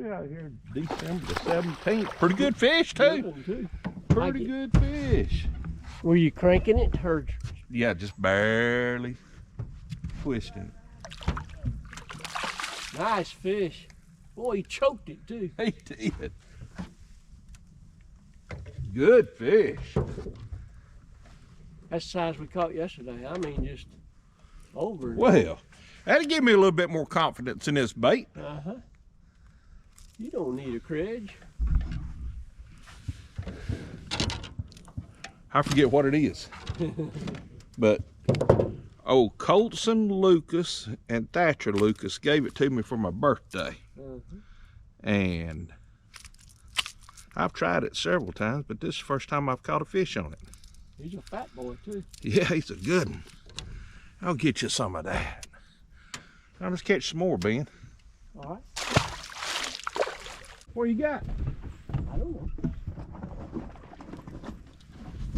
We out here December the 17th. Pretty good fish too. Pretty good fish. Were you cranking it or? Yeah, just barely twisting. Nice fish. Boy, he choked it too. He did. Good fish. That's the size we caught yesterday. I mean, just over. Well, that'll give me a little bit more confidence in this bait. Uh-huh. You don't need a credge. I forget what it is. But Colson Lucas and Thatcher Lucas gave it to me for my birthday. And I've tried it several times, but this is the first time I've caught a fish on it. He's a fat boy too. Yeah, he's a good one. I'll get you some of that. I'll just catch some more, Ben. All right. What you got? I don't know.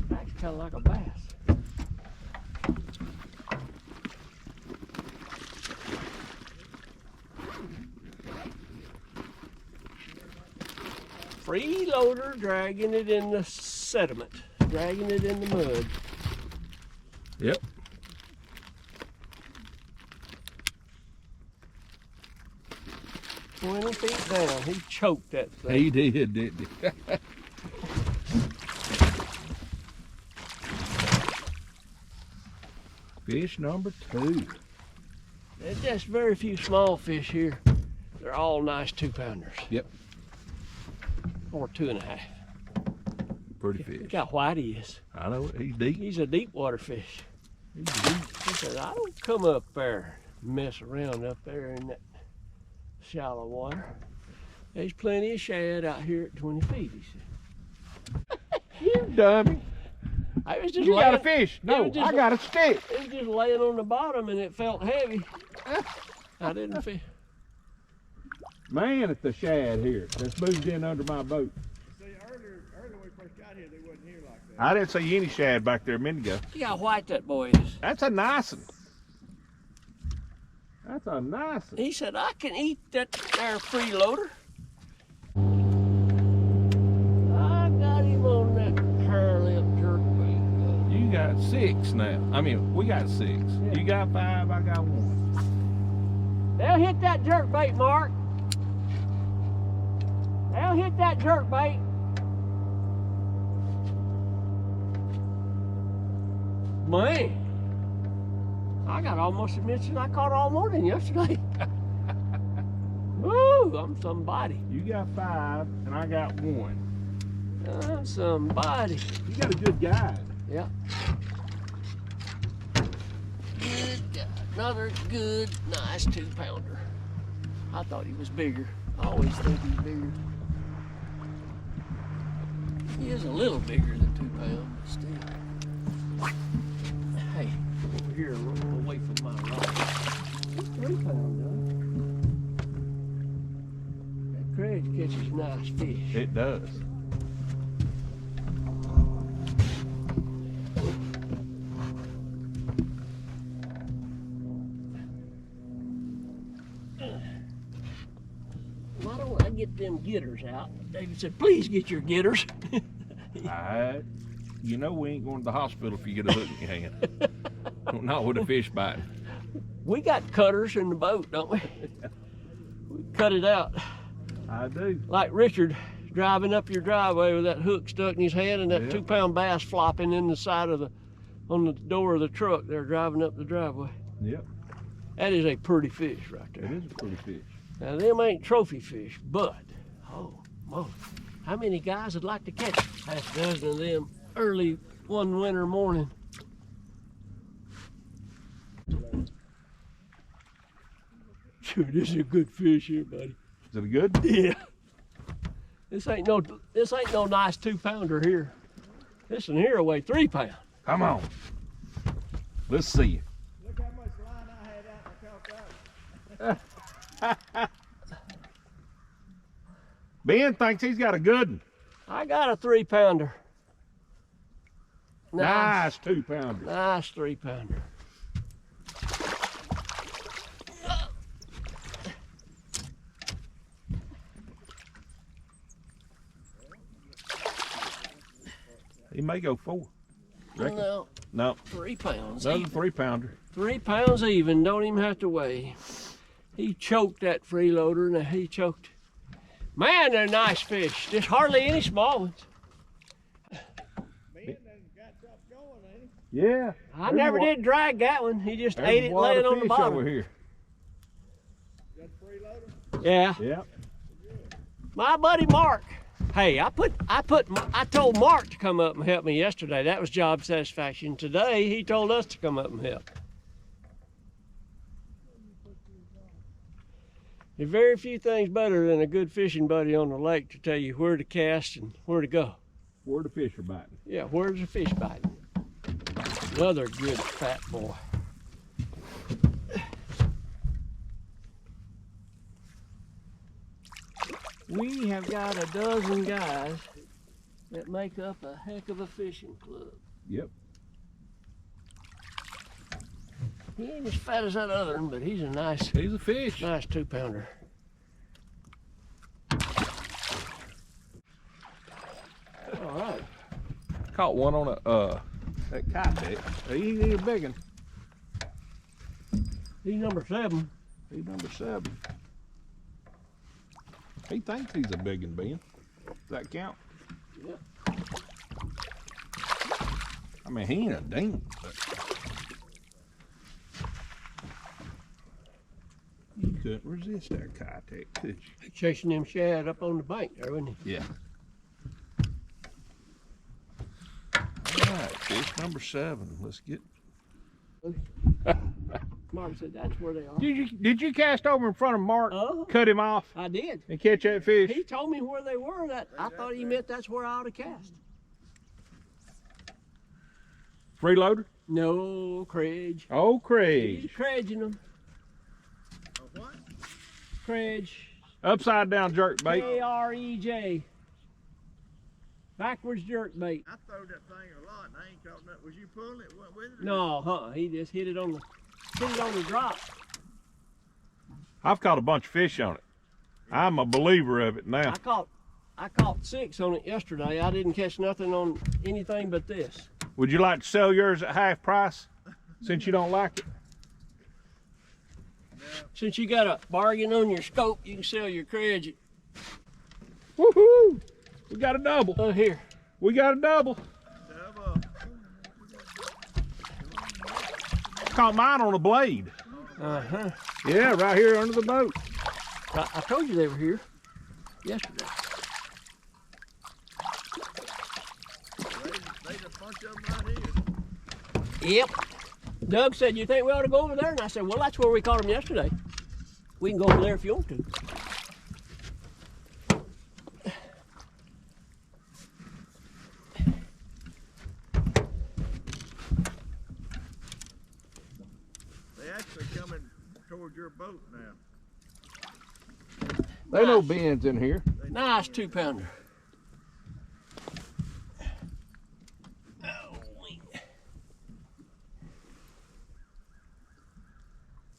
That's kind of like a bass. Freeloader dragging it in the sediment, dragging it in the mud. Yep. "20 feet down, he choked that thing. He did, didn't he? Fish number 2. There's just very few small fish here. They're all nice 2-pounders. Yep. Or 2.5. Pretty fish. Look how white he is. I know it. He's deep. He's a deep water fish. He's deep. He said, I don't come up there, mess around up there in that shallow water. There's plenty of shad out here at 20 feet, he said. You dummy. I was just You laying, got a fish. No, I got a stick. It was just laying on the bottom and it felt heavy. I didn't feel. Man, it's the shad here that's moved in under my boat. See, earlier when we first got here, they wasn't here like that. I didn't see any shad back there a minute ago. See how white that boy is. That's a nice one. That's a nice one. He said, I can eat that there freeloader. I got him on that hair lip jerkbait. You got 6 now. I mean, we got 6. Yeah. You got 5, I got 1. They'll hit that jerkbait, Mark. They'll hit that jerkbait. Man, I got almost as much as I caught all morning yesterday. Woo, I'm somebody. You got 5, and I got 1. I'm somebody. You got a good guide. Yeah. Good guy. Another good, nice 2-pounder. I thought he was bigger. I always think he's bigger. He is a little bigger than 2 pounds, but still. Hey, over here, away from my rod. 3 pound, huh? That credge catches nice fish. It does. Why don't I get them getters out? David said, please get your getters. You know we ain't going to the hospital if you get a hook in your hand. Not with a fish bite. We got cutters in the boat, don't we? We cut it out. I do. Like Richard driving up your driveway with that hook stuck in his head and that 2-pound bass flopping in the side of on the door of the truck there driving up the driveway. Yep. That is a pretty fish right there. It is a pretty fish. Now them ain't trophy fish, but, oh, moly. How many guys would like to catch half a dozen of them early one winter morning? Sure, this is a good fish here, buddy. Is it good? Yeah. This ain't no nice 2-pounder here. This one here will weigh 3 pounds. Come on. Let's see you. Look how much line I had out and I caught that. Ben thinks he's got a good one. I got a 3-pounder. Nice 2-pounder. Nice 3-pounder. He may go 4. Reckon? No, No. 3 pounds. Another Even. 3-pounder. 3 pounds even, don't even have to weigh. He choked that freeloader, and he choked. Man, they're nice fish. Just hardly any small ones. Ben done got something going, ain't Yeah. I never did drag that one. He just ate it laying on the bottom. over here. he? Got a freeloader? Yeah. Yeah. My buddy Mark. Hey, I told Mark to come up and help me yesterday. That was job satisfaction. Today, he told us to come up and help. There's very few things better than a good fishing buddy on the lake to tell you where to cast and where to go. Where the fish are biting. Yeah, where's the fish biting? Another good fat boy. We have got a dozen guys that make up a heck of a fishing club. Yep. He ain't as fat as that other one, but he's a nice He's a fish. 2-pounder. All right. Caught one on a that kite. He's a big one. He's number 7. He's number 7. He thinks he's a big one, Ben. Does that count? Yep. I mean, he ain't a dink, but you couldn't resist that kite, could you? Chasing them shad up on the bank there, wasn't he? Yeah. All right, fish number 7. Let's get. Mark said that's where they are. Did you cast over in front of Mark, cut him off, I did. and catch that fish? He told me where they were. That I thought he meant that's where I ought to cast. Freeloader? No, Craig. Oh, Craig. He's cradging them. A what? Craig. Upside down jerk bait. K-R-E-J. Backwards jerk bait. I throwed that thing a lot and I ain't caught nothing. Was you pulling it? What with it? No, he just hit it on the drop. I've caught a bunch of fish on it. I'm a believer of it now. I caught 6 on it yesterday. I didn't catch nothing on anything but this. Would you like to sell yours at half price since you don't like it? Since you got a bargain on your scope, you can sell your Craig. Woohoo! We got a double. Oh, here. We got a double. Double. Caught mine on a blade. Uh-huh. Yeah, right here under the boat. I told you they were here yesterday. There's a bunch of them right here. Yep. Doug said, you think we ought to go over there? And I said, well, that's where we caught them yesterday. We can go over there if you want to. They actually coming toward your boat now. There ain't no bends in here. Nice 2-pounder.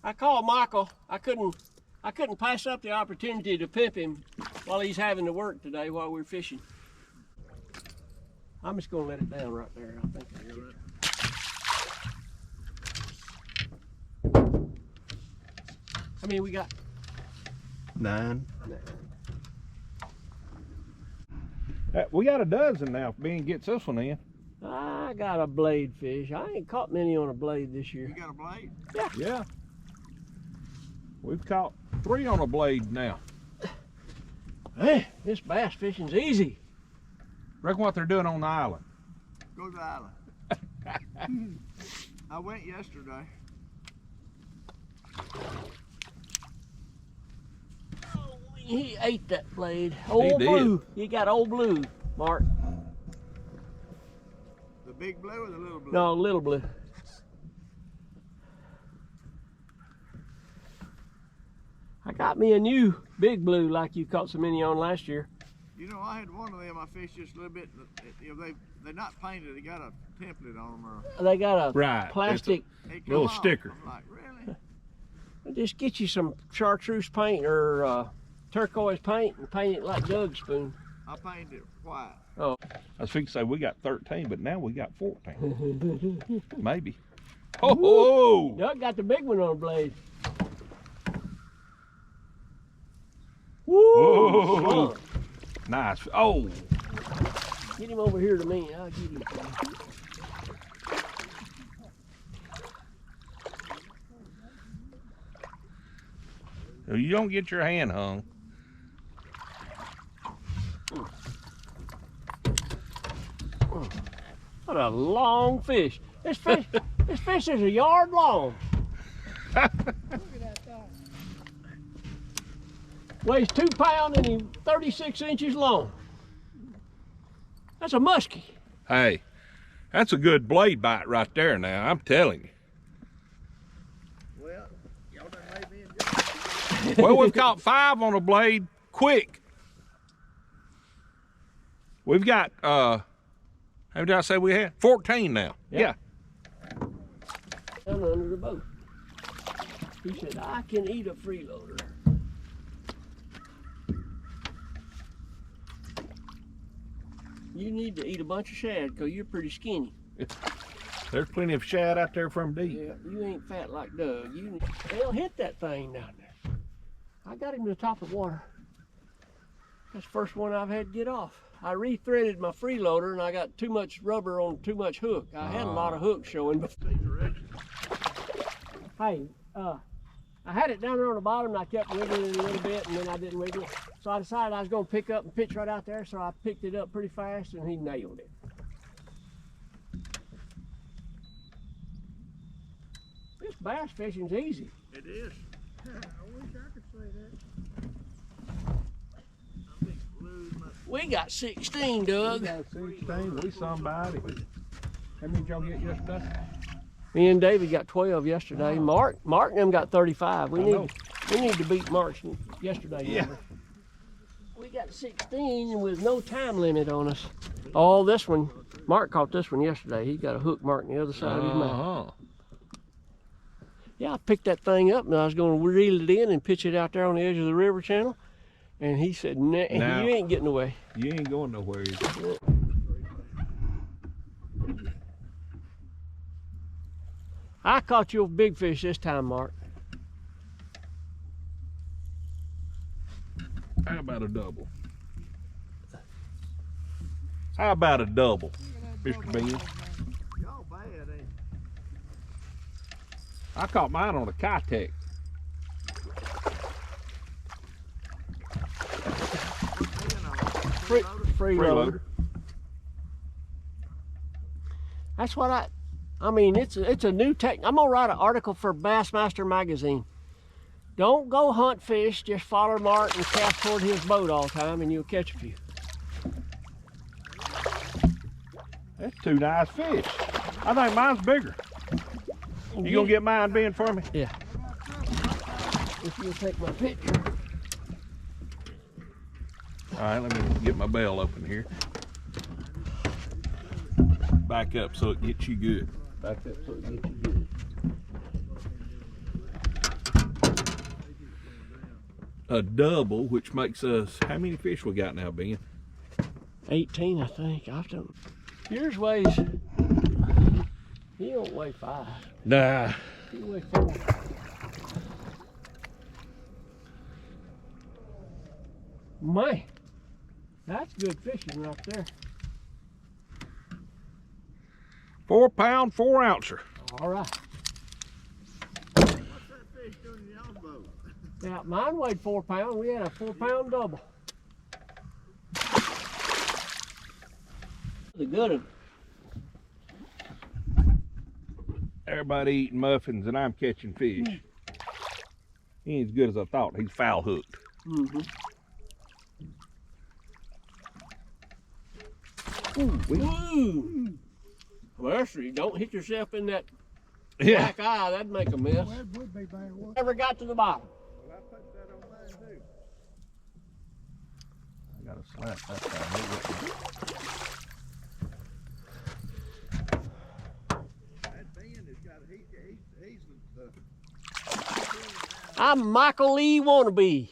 I called Michael. I couldn't pass up the opportunity to pimp him while he's having to work today while we're fishing. I'm just gonna let it down right there. I think I got it. How many we got? 9. We got a dozen now if Ben gets this one in. I got a blade fish. I ain't caught many on a blade this year. You got a blade? Yeah. We've caught 3 on a blade now. Man, this bass fishing's easy. Reckon what they're doing on the island. Go to the island. I went yesterday. Oh, he ate that blade. Old did. blue. You got old blue, Mark. The big blue or the little blue? No, little blue. I got me a new big blue like you caught so many on last year. You know, I had one of them. I fished just a little bit. You know, they're not painted. They got a template on them. Or They got a Right. plastic. they come Little off. sticker. I'm like, really? Just get you some chartreuse paint or turquoise paint and paint it like Doug's spoon. I painted it white. Oh. I was fixing to say we got 13, but now we got 14. Maybe. Oh! Doug got the big one on the blade. Woo! Whoa. Son. Nice. Oh! Get him over here to me. I'll get him. You don't get your hand hung. What a long fish. This fish is a yard long. Weighs 2 pounds and he's 36 inches long. That's a muskie. Hey, that's a good blade bite right there now, I'm telling you. Well, y'all done made me enjoy it. Well, we've caught 5 on a blade quick. We've got, how did I say we had? 14 now. Yeah. Down under the boat. He said, I can eat a freeloader. You need to eat a bunch of shad because you're pretty skinny. There's plenty of shad out there from deep. Yeah, you ain't fat like Doug. They'll hit that thing down there. I got him to the top of the water. That's the first one I've had to get off. I rethreaded my freeloader and I got too much rubber on too much hook. I had a lot of hooks showing before. Hey, I had it down there on the bottom and I kept wiggling it a little bit and then I didn't wiggle it. So I decided I was going to pick up and pitch right out there, so I picked it up pretty fast and he nailed it. This bass fishing's easy. It is. I wish I could say that. We got 16, Doug. We got 16, we somebody. How many did y'all get yesterday? Me and David got 12 yesterday. Mark and them got 35. We need to beat Mark's yesterday number. We got 16 with no time limit on us. Oh, this one, Mark caught this one yesterday. He got a hook mark on the other side of his mouth. Yeah, I picked that thing up and I was going to reel it in and pitch it out there on the edge of the river channel. And he said, nah, you ain't getting away. You ain't going nowhere. I caught you a big fish this time, Mark. How about a double? How about a double, Mr. Bean? Y'all bad, ain't it? I caught mine on a Kitech. Freeloader. That's what I mean, it's a new tech. I'm gonna write an article for Bassmaster magazine. Don't go hunt fish, just follow Mark and cast toward his boat all the time and you'll catch a few. That's 2 nice fish. I think mine's bigger. You gonna get mine, Ben, for me? Yeah. If you'll take my picture. All right, let me get my bell open here. Back up so it gets you good. Back up so it gets you good. A double, which makes us, how many fish we got now, Ben? 18, I think. I don't. Yours weighs. He don't weigh 5. Nah. He weighs 4. Man, that's good fishing right there. 4 pound, 4 ouncer. All right. What's that fish doing in y'all's boat? Now, mine weighed 4 pounds. We had a 4 pound double. The good of it. Everybody eating muffins and I'm catching fish. He ain't as good as I thought. He's foul hooked. Mm-hmm. Ooh. Well, actually, don't hit yourself in that black eye. That'd make a mess. Well, it would be bad. Never got to the bottom. Well, I put that on mine too. I got a slap that time. That Ben has got, he's the I'm Michael Lee wannabe.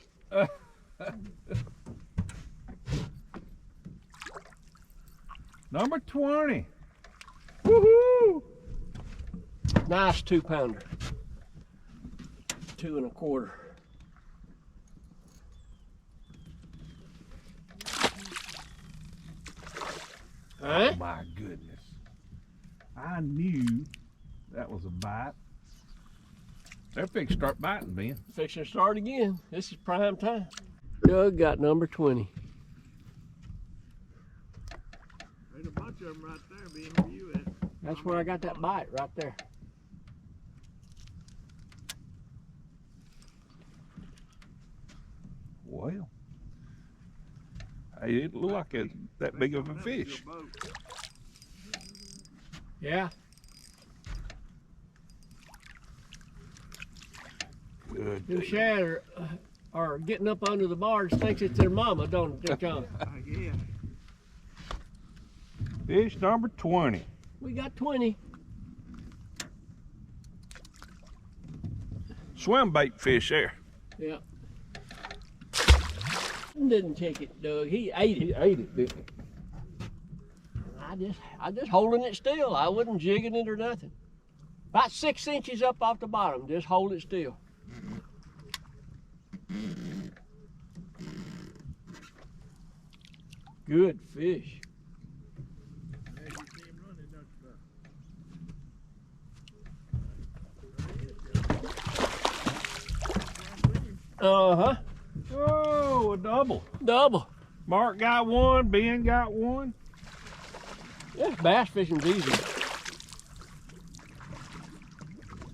Number 20. Woohoo! Nice 2-pounder. 2 1/4. Huh? Oh my goodness. I knew that was a bite. They're fixing to start biting, Ben. Fixing to start again. This is prime time. Doug got number 20. There's a bunch of them right there, being where you at. That's where I got that bite, right there. Well, hey, it looked like it's that big of a fish. Yeah. Good. Them shad are getting up under the bars, thinks it's their mama, don't it, John? Yeah. Fish number 20. We got 20. Swim bait fish there. Yeah. Didn't take it, Doug. He ate it. He ate it, didn't I just holding it still. I wasn't jigging it or nothing. About 6 inches up off the bottom. Just hold it still. Good fish. Uh-huh. Oh, a double. Double. Mark got one, Ben got one. Yeah, bass fishing's easy.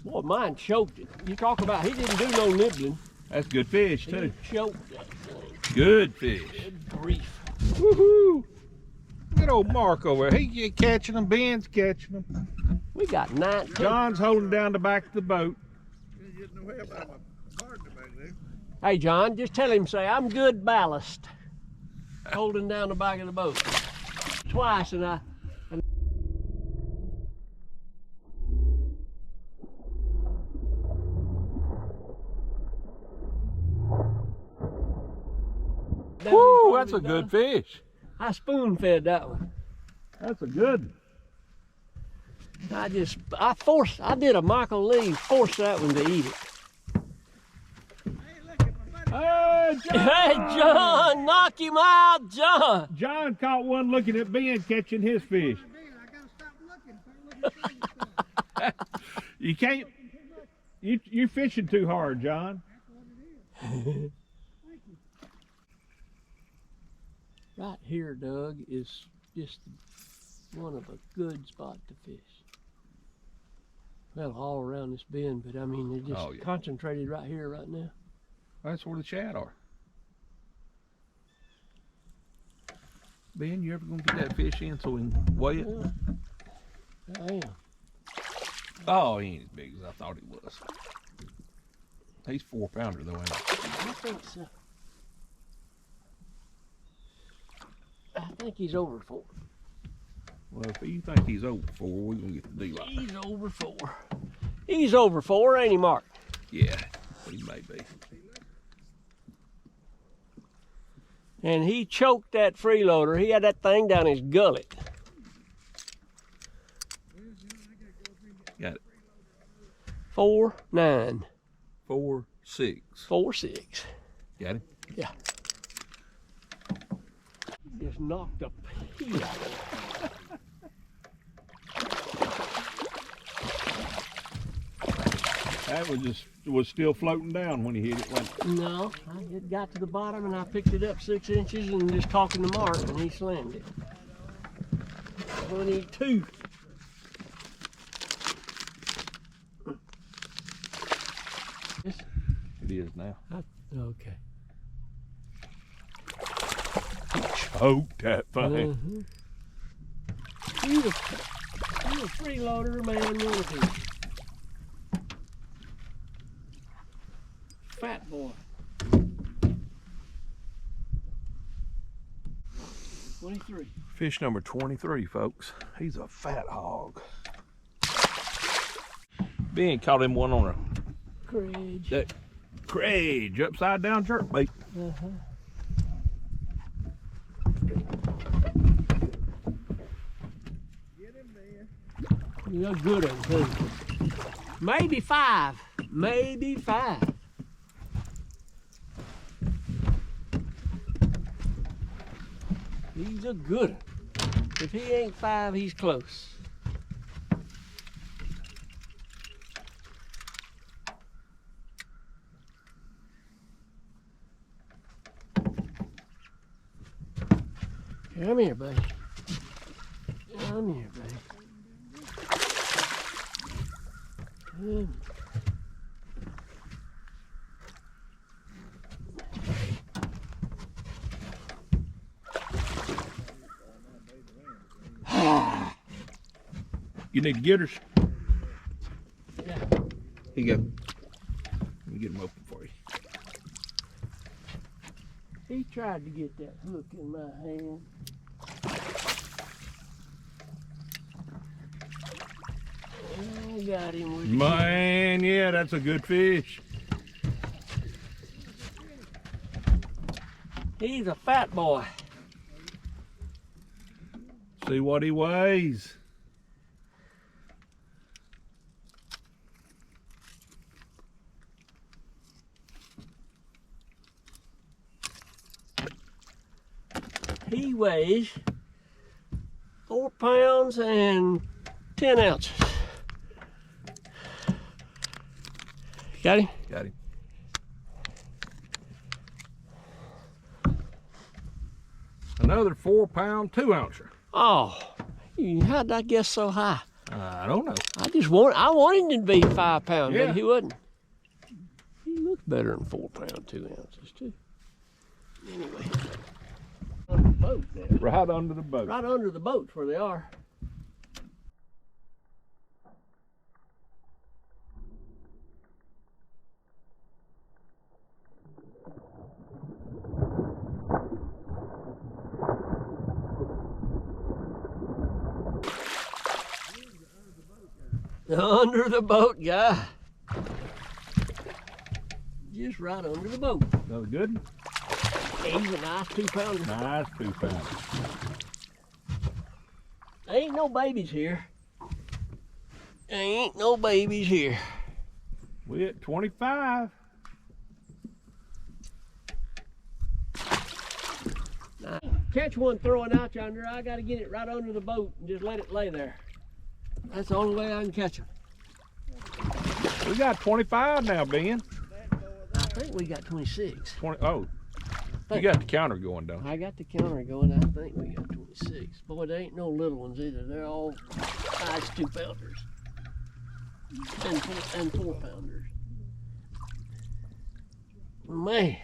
Boy, mine choked it. You talk about, he didn't do no nibbling. That's good fish, He too. choked that thing. Good fish. Good grief. Woohoo! Good old Mark over there. He catching them, Ben's catching them. We got 19. John's holding down the back of the boat. You're getting away about my partner back there. Hey, John, just tell him, say, I'm good ballast. Holding down the back of the boat. Twice, and I... Woo, that's a good fish. I spoon fed that one. That's a good one. I did a Michael Lee, forced that one to eat it. Hey, John! Hey, John, knock him out, John. John caught one looking at Ben catching his fish. You can't, you're fishing too hard, John. Right here, Doug, is just one of a good spot to fish. Well, all around this bend, but I mean, they're just concentrated right here, right now. That's where the shad are. Ben, you ever gonna get that fish in so we can weigh it? Yeah, I am. Oh, he ain't as big as I thought he was. He's 4-pounder though, ain't he? I think so. I think he's over 4. Well, if you think he's over 4, we're gonna get the deal out. He's over 4. He's over 4, ain't he, Mark? Yeah, he may be. And he choked that freeloader. He had that thing down his gullet. Got it. 4, 9. 4, 6. 4, 6. Got him? Yeah. Just knocked the pee out of it. That was still floating down when he hit it, wasn't it? No, it got to the bottom and I picked it up 6 inches and just talking to Mark and he slammed it. 22. It is now. Okay. Choked that thing. You a freeloader, man, you want to be. Fat boy. 23. Fish number 23, folks. He's a fat hog. Ben caught him one on a Craig. that Craig upside down jerkbait. He's a good one too. Maybe 5. Maybe 5. He's a good one. If he ain't 5, he's close. Come here, buddy. Come here, buddy. Come. You need getters? Yeah. Here you go. Let me get them open for you. He tried to get that hook in my hand. I got him with Man, yeah, that's a good fish. He's a fat boy. See what he weighs. He weighs 4 pounds and 10 ounces. Got him? Got him. Another 4 pound, 2 ouncer. Oh, how did I guess so high? I don't know. I wanted him to be 5 pounds, Yeah. but he wasn't. He looked better than 4 pounds, 2 ounces too. Anyway, on the boat there. Right under the boat. Right under the boat's where they are. Under the boat, guy. Just right under the boat. That was good? He's a nice 2 pounder. Nice 2 pound. Ain't no babies here. Ain't no babies here. We at 25. Now, catch one throwing out yonder, I gotta get it right under the boat and just let it lay there. That's the only way I can catch them. We got 25 now, Ben. I think we got 26. 20. Oh, you got the counter going, don't you? I got the counter going. I think we got 26. Boy, there ain't no little ones either. They're all size 2 pounders and 4 pounders. Man,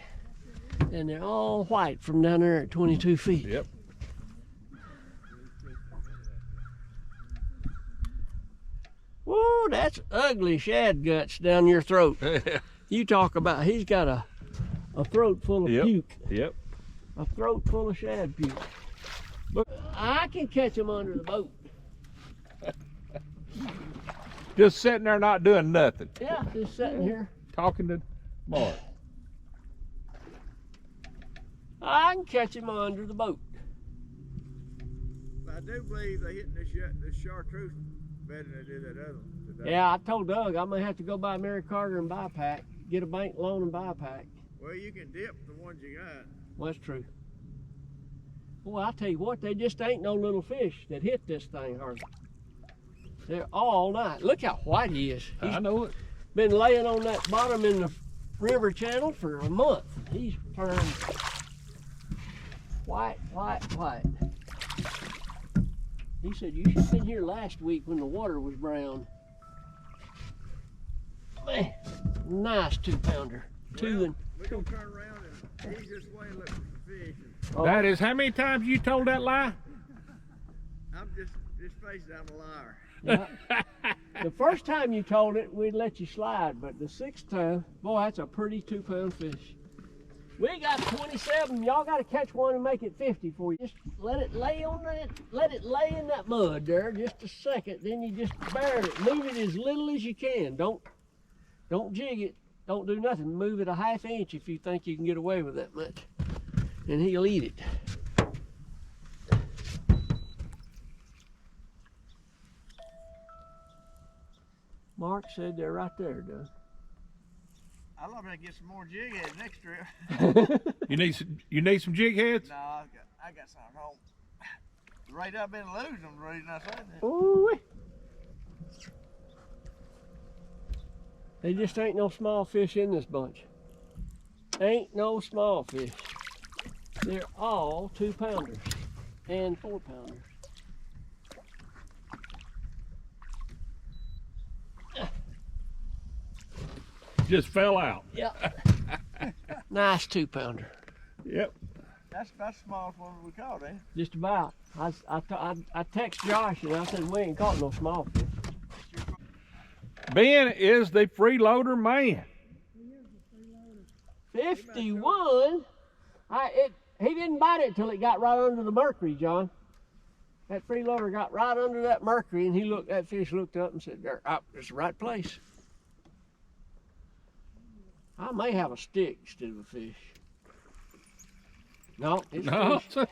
and they're all white from down there at 22 feet. Yep. Whoa, that's ugly shad guts down your throat. You talk about, he's got a throat full of puke. Yep. A throat full of shad puke. Look, I can catch him under the boat. Just sitting there not doing nothing. Yeah, just sitting here. Talking to Mark. I can catch him under the boat. I do believe they hitting this chartreuse better than they did that other one today. Yeah, I told Doug I'm gonna have to go buy Mary Carter and buy a pack. Get a bank loan and buy a pack. Well, you can dip the ones you got. Well, that's true. Boy, I tell you what, they just ain't no little fish that hit this thing hardly. They're all night. Look how white he is. He's I know it. been laying on that bottom in the river channel for a month. He's turned white, white, white. He said, you should have been here last week when the water was brown. Man, nice 2 pounder. We're gonna turn around and he's this way looking for fish. Oh, That is how many times you told that lie? I'm just face it, I'm a liar. yeah. The first time you told it, we'd let you slide, but the 6th time, boy, that's a pretty 2 pound fish. We got 27. Y'all got to catch one and make it 50 for you. Just let it lay on that. Let it lay in that mud there just a second. Then you just bear it. Move it as little as you can. Don't jig it. Don't do nothing. Move it a ½ inch if you think you can get away with that much, and he'll eat it. Mark said they're right there, Doug. I'd love to get some more jig heads next trip. You need some jig heads? No, I got some at home. The rate I've been losing them, the reason I said that. Ooh. There just ain't no small fish in this bunch. Ain't no small fish. They're all 2-pounders and 4-pounders. Just fell out. Yep. Nice 2-pounder. Yep. That's about the smallest one we caught, eh? Just about. I text Josh and I said we ain't caught no small fish. Ben is the freeloader man. 51. He didn't bite it till it got right under the mercury, John. That freeloader got right under that mercury, and that fish looked up and said, "There, it's the right place." I may have a stick instead of a fish. No, it's No. fish.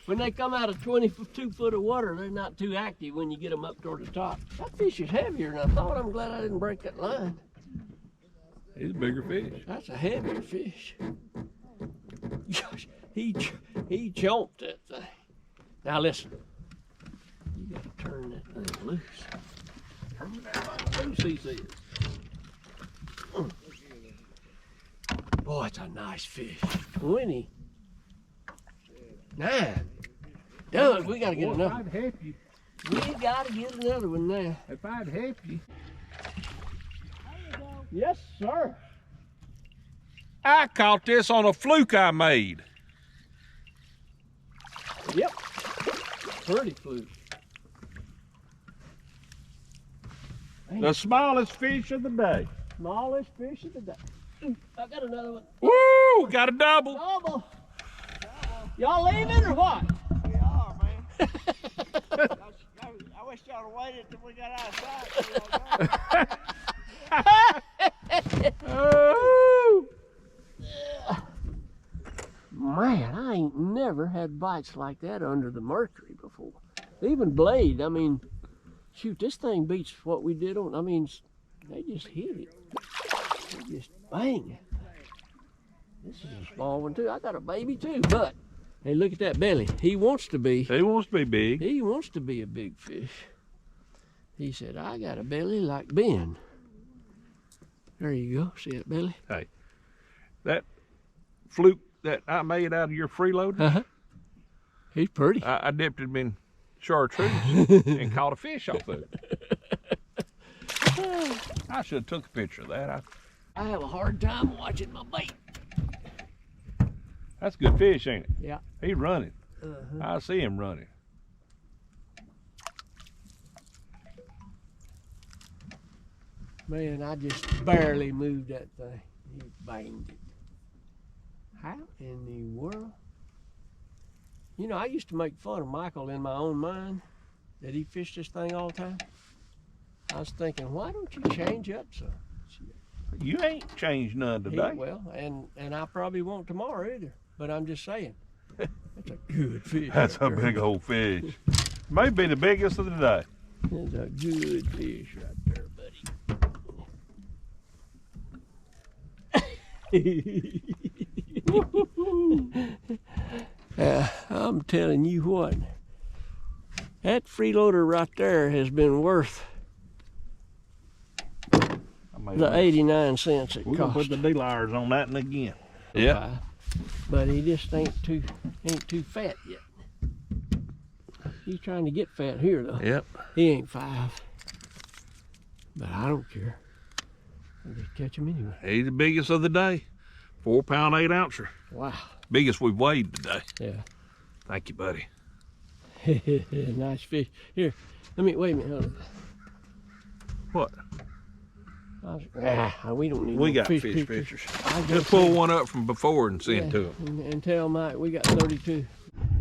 When they come out of 22 foot of water, they're not too active when you get them up toward the top. That fish is heavier than I thought. I'm glad I didn't break that line. He's a bigger fish. That's a heavier fish. Gosh, he chomped that thing. Now listen, you gotta turn that thing loose. Turn that loose, he said. Boy, it's a nice fish. 29. Doug, we gotta get another. If I'd help you. We gotta get another one now. If I'd help you. Yes, sir. I caught this on a fluke I made. Yep. Pretty fluke. The smallest fish of the day. Smallest fish of the day. I got another one. Woo! Got a double. Double. Y'all leaving or what? We are, man. I wish y'all had waited till we got outside. Oh! Man, I ain't never had bites like that under the mercury before. Even blade, I mean, shoot, this thing beats what we did on, I mean, they just hit it. They just bang. This is a small one too. I got a baby too, but hey, look at that belly. He wants to be. He wants to be big. He wants to be a big fish. He said, I got a belly like Ben. There you go. See that belly? Hey, that fluke that I made out of your freeloader, Uh-huh. He's pretty. I dipped him in chartreuse and caught a fish off of it. I should have took a picture of that. I have a hard time watching my bait. That's a good fish, ain't it? Yeah. He's running. Uh-huh. I see him running. Man, I just barely moved that thing. He banged it. How in the world? You know, I used to make fun of Michael in my own mind that he fished this thing all the time. I was thinking, why don't you change up some? You ain't changed none today. Well, and I probably won't tomorrow either. But I'm just saying, that's a good fish. That's a right big old fish. Maybe the biggest of the day. there. That's a good fish right there, buddy. I'm telling you what, that freeloader right there has been worth the 89 cents it We're gonna cost. put the D-lires on that and again. Yeah. But he just ain't too fat yet. He's trying to get fat here though. Yep. He ain't 5. But I don't care. I'll just catch him anyway. He's the biggest of the day. 4 pound, 8 ouncer. Wow. Biggest we've weighed today. Yeah. Thank you, buddy. Nice fish. Here, wait a minute. Hold on. What? We don't need We no got fish pictures. I Just pull one up from before and send to him. and tell Mike we got 32.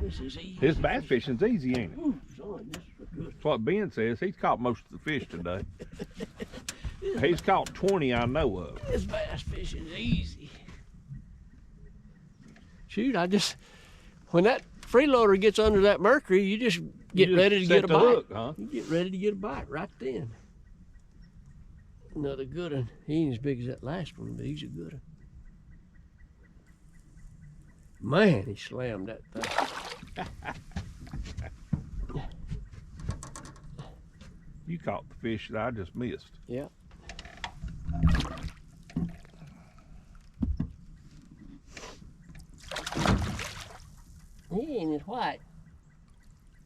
This is easy. His bass fishing's easy, ain't it? Ooh, son, this is good. That's what Ben says. He's caught most of the fish today. He's caught 20 I know of. This bass fishing is easy. Shoot, when that freeloader gets under that mercury, you just get ready to get a bite. Hook, huh? You get ready to get a bite right then. Another good one. He ain't as big as that last one, but he's a good one. Man, he slammed that thing. You caught the fish that I just missed. Yeah. He ain't as white.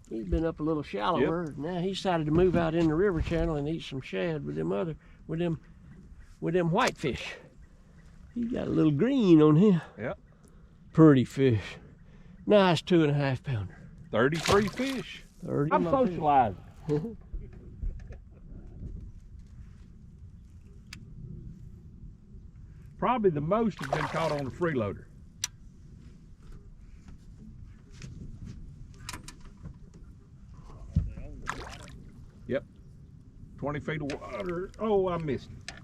He's been up a little shallower. Yep. Now he decided to move out in the river channel and eat some shad with them whitefish. He got a little green on him. Yep. Pretty fish. Nice 2.5 pounder. 33 fish. 30. I'm socializing. Probably the most have been caught on a freeloader. Yep. 20 feet of water. Oh, I missed it.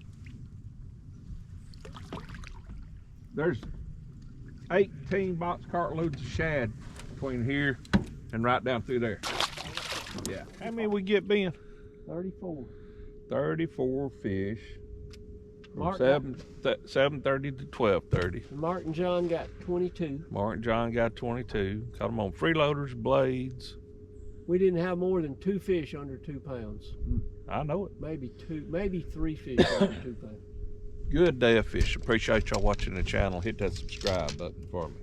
There's 18 box cart loads of shad between here and right down through there. Yeah. How many we get, Ben? 34. 34 fish. From Mark 7:30 to 12:30. Mark and John got 22. Mark and John got 22. Caught them on freeloaders, blades. We didn't have more than 2 fish under 2 pounds. I know it. Maybe 3 fish under 2 pounds. Good day of fishing. Appreciate y'all watching the channel. Hit that subscribe button for me.